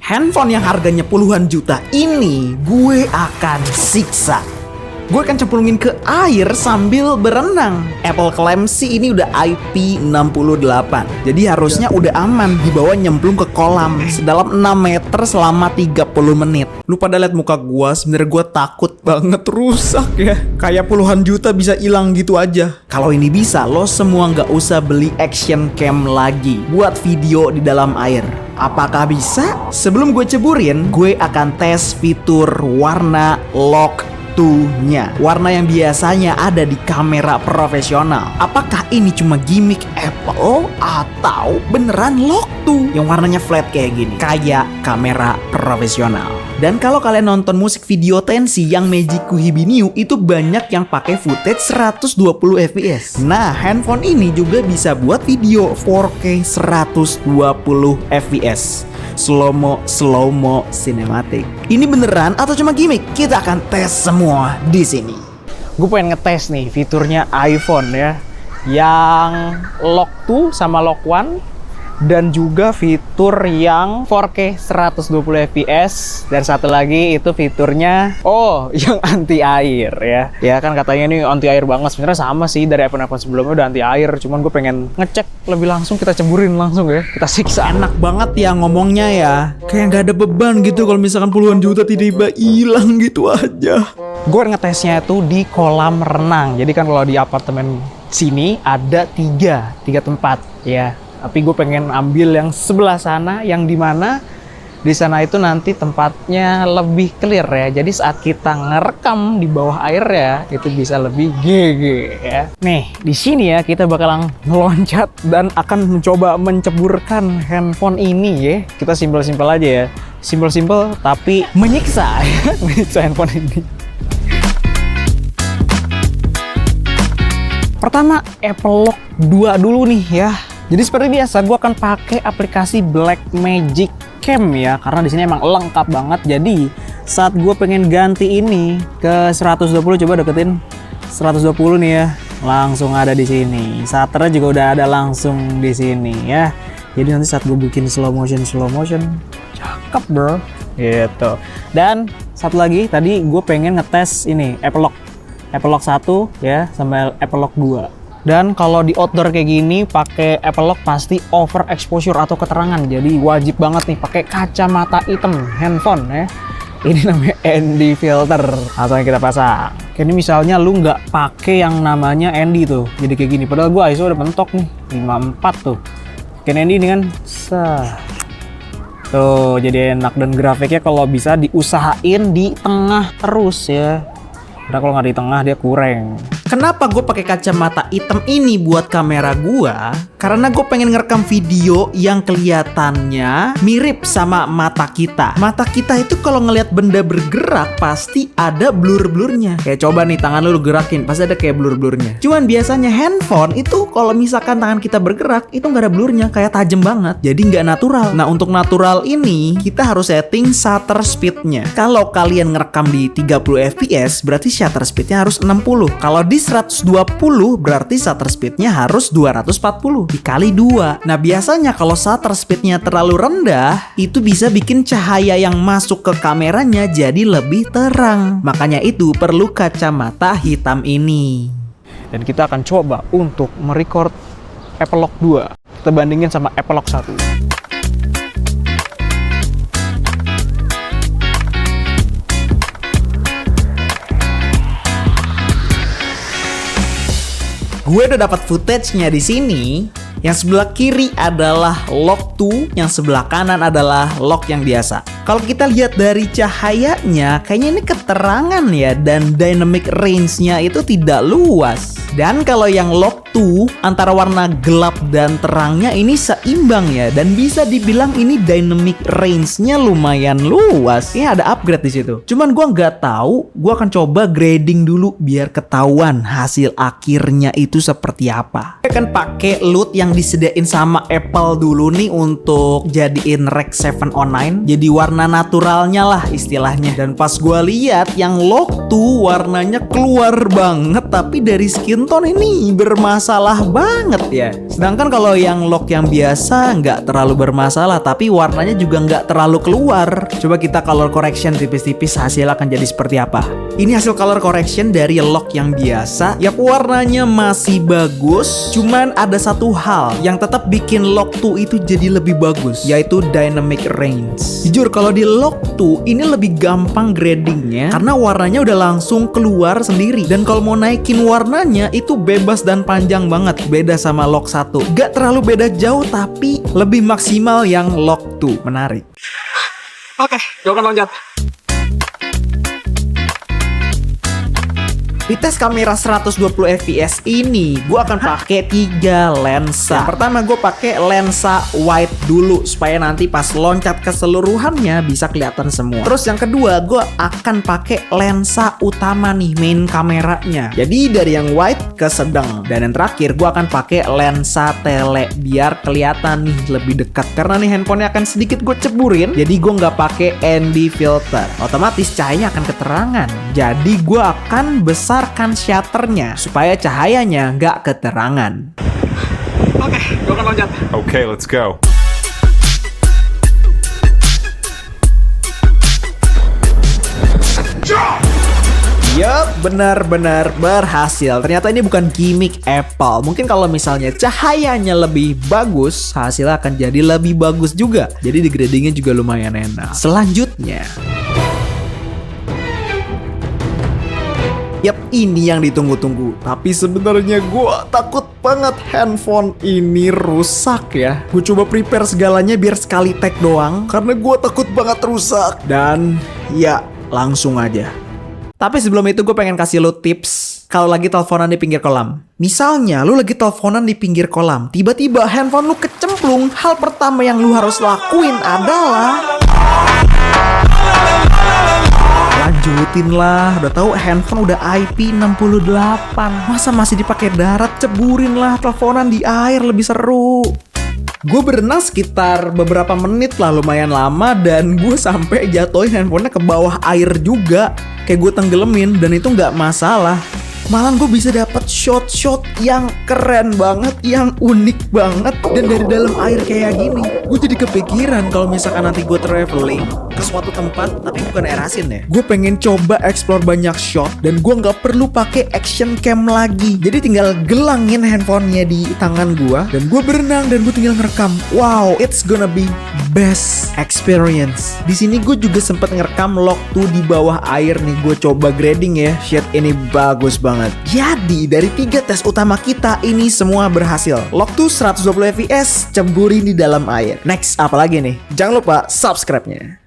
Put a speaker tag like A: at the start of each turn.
A: Handphone yang harganya puluhan juta ini gue akan siksa. Gue akan cemplungin ke air sambil berenang. Apple klaim sih ini udah IP68. Jadi harusnya udah aman dibawa nyemplung ke kolam sedalam 6 meter selama 30 menit. Lu pada liat muka gue, sebenernya gue takut banget rusak ya. Kayak puluhan juta bisa hilang gitu aja. Kalau ini bisa, lo semua nggak usah beli action cam lagi buat video di dalam air. Apakah bisa? Sebelum gue ceburin, gue akan tes fitur warna lock nya. Warna yang biasanya ada di kamera profesional. Apakah ini cuma gimmick Apple atau beneran lock to yang warnanya flat kayak gini, kayak kamera profesional. Dan kalau kalian nonton musik video Tensi yang Magiku Hibiniu itu banyak yang pakai footage 120 fps. Nah, handphone ini juga bisa buat video 4K 120 fps. Slow-mo cinematic. Ini beneran atau cuma gimmick? Kita akan tes semua di sini.
B: Gue pengen ngetes nih fiturnya iPhone ya, yang lock to sama lock one, dan juga fitur yang 4K 120 fps, dan satu lagi itu fiturnya yang anti air ya. Ya kan katanya ini anti air banget. Sebenarnya sama sih dari iPhone sebelumnya udah anti air, cuman gue pengen ngecek lebih langsung, kita ceburin langsung ya, kita siksa.
A: Enak banget ya ngomongnya ya, kayak nggak ada beban gitu kalau misalkan puluhan juta tiba-tiba hilang gitu aja.
B: Gue ngetesnya itu di kolam renang. Jadi kan kalau di apartemen sini ada tiga tempat ya. Tapi gue pengen ambil yang sebelah sana, yang dimana di sana itu nanti tempatnya lebih clear ya. Jadi saat kita ngerekam di bawah air ya, itu bisa lebih GG ya. Nih, di sini ya kita bakalan meloncat dan akan mencoba menceburkan handphone ini ya. Kita simpel-simpel aja ya. Simpel-simpel tapi menyiksa ya. Menyiksa handphone ini. Pertama, Apple Lock 2 dulu nih ya. Jadi seperti biasa, gue akan pakai aplikasi Blackmagic Cam ya, karena di sini emang lengkap banget. Jadi saat gue pengen ganti ini ke 120, coba deketin 120 nih ya, langsung ada di sini. Shutternya juga udah ada langsung di sini ya. Jadi nanti saat gue bikin slow motion, cakep bro, gitu. Dan satu lagi, tadi gue pengen ngetes ini Apple Lock 1 ya, sama Apple Lock 2. Dan kalau di outdoor kayak gini pakai Apple Lock pasti overexposure atau keterangan. Jadi wajib banget nih pakai kacamata hitam handphone ya. Ini namanya ND filter atau yang kita pasang. Kayak ini misalnya lu nggak pakai yang namanya ND tuh, jadi kayak gini. Padahal gua ISO udah mentok nih 54 tuh. Kayak ND ini kan tuh jadi enak, dan grafiknya kalau bisa diusahain di tengah terus ya. Karena kalau nggak di tengah dia kurang.
A: Kenapa gue pakai kacamata hitam ini buat kamera gua? Karena gue pengen ngerekam video yang kelihatannya mirip sama mata kita. Mata kita itu kalau ngelihat benda bergerak pasti ada blur-blurnya. Kayak coba nih tangan lu gerakin, pasti ada kayak blur-blurnya. Cuman biasanya handphone itu kalau misalkan tangan kita bergerak itu nggak ada blurnya, kayak tajam banget. Jadi nggak natural. Nah, untuk natural ini kita harus setting shutter speednya. Kalau kalian ngerekam di 30 fps berarti shutter speednya harus 60. Kalau di 120 berarti shutter speednya harus 240 dikali 2. Nah, biasanya kalau shutter speednya terlalu rendah itu bisa bikin cahaya yang masuk ke kameranya jadi lebih terang. Makanya itu perlu kacamata hitam ini.
B: Dan kita akan coba untuk merecord Apple Lock 2. Kita bandingin sama Apple Lock 1.
A: Gue udah dapat footage-nya di sini. Yang sebelah kiri adalah lock 2, yang sebelah kanan adalah lock yang biasa. Kalau kita lihat dari cahayanya, kayaknya ini keterangan ya, dan dynamic range-nya itu tidak luas. Dan kalau yang lock 2, antara warna gelap dan terangnya ini seimbang ya, dan bisa dibilang ini dynamic range-nya lumayan luas. Ini ada upgrade di situ. Cuman gue nggak tahu, gue akan coba grading dulu biar ketahuan hasil akhirnya itu seperti apa. Gue akan pakai LUT yang disediain sama Apple dulu nih untuk jadiin Rec 709. Jadi warna warna naturalnya lah istilahnya. Dan pas gue lihat yang lock tuh warnanya keluar banget, tapi dari skin tone ini bermasalah banget ya. Sedangkan kalau yang lock yang biasa nggak terlalu bermasalah, tapi warnanya juga nggak terlalu keluar. Coba kita color correction tipis-tipis, hasil akan jadi seperti apa. Ini hasil color correction dari lock yang biasa. Yap, warnanya masih bagus, cuman ada satu hal yang tetap bikin lock 2 itu jadi lebih bagus, yaitu dynamic range. Jujur kalau di lock 2 ini lebih gampang gradingnya karena warnanya udah langsung keluar sendiri. Dan kalau mau naikin warnanya itu bebas dan panjang banget. Beda sama lock 1. Gak terlalu beda jauh, tapi lebih maksimal yang lock 2. Menarik.
B: Oke, gue akan loncat.
A: Di tes kamera 120 fps ini, gue akan pakai 3 lensa. Yang pertama gue pakai lensa wide dulu supaya nanti pas loncat keseluruhannya bisa kelihatan semua. Terus yang kedua, gue akan pakai lensa utama nih, main kameranya. Jadi dari yang wide ke sedang. Dan yang terakhir, gue akan pakai lensa tele biar kelihatan nih lebih dekat. Karena nih handphonenya akan sedikit gue ceburin, jadi gue nggak pakai ND filter. Otomatis cahayanya akan keterangan. Jadi gue akan besarkan shutternya supaya cahayanya nggak keterangan.
B: Oke, gue akan loncat.
C: Okay, let's go.
A: Yup, benar-benar berhasil. Ternyata ini bukan gimmick Apple. Mungkin kalau misalnya cahayanya lebih bagus, hasilnya akan jadi lebih bagus juga. Jadi di gradingnya juga lumayan enak. Selanjutnya, yap, ini yang ditunggu-tunggu. Tapi sebenarnya gue takut banget handphone ini rusak ya. Gue coba prepare segalanya biar sekali tag doang, karena gue takut banget rusak. Dan ya, langsung aja. Tapi sebelum itu gue pengen kasih lo tips kalau lagi teleponan di pinggir kolam. Misalnya lu lagi teleponan di pinggir kolam, tiba-tiba handphone lu kecemplung. Hal pertama yang lu harus lakuin adalah lanjutin lah. Udah tahu handphone udah IP68, masa masih dipakai darat? Ceburin lah teleponan di air, lebih seru. Gue berenang sekitar beberapa menit lah, lumayan lama. Dan gue sampai jatuhin handphonenya ke bawah air juga. Kayak gue tenggelamin, dan itu nggak masalah. Malah gue bisa dapat shot-shot yang keren banget, yang unik banget. Dan dari dalam air kayak gini, gue jadi kepikiran kalau misalkan nanti gue traveling ke suatu tempat, tapi bukan air asin ya, gue pengen coba explore banyak shot. Dan gue nggak perlu pakai action cam lagi. Jadi tinggal gelangin handphonenya di tangan gue, dan gue berenang dan gue tinggal ngerekam. Wow, it's gonna be best experience. Di sini gue juga sempet ngerekam log 2 di bawah air nih. Gue coba grading ya. Shit, ini bagus banget. Jadi dari 3 tes utama kita ini semua berhasil. Log 2 120 fps, ceburin di dalam air. Next, apa lagi nih? Jangan lupa subscribe-nya.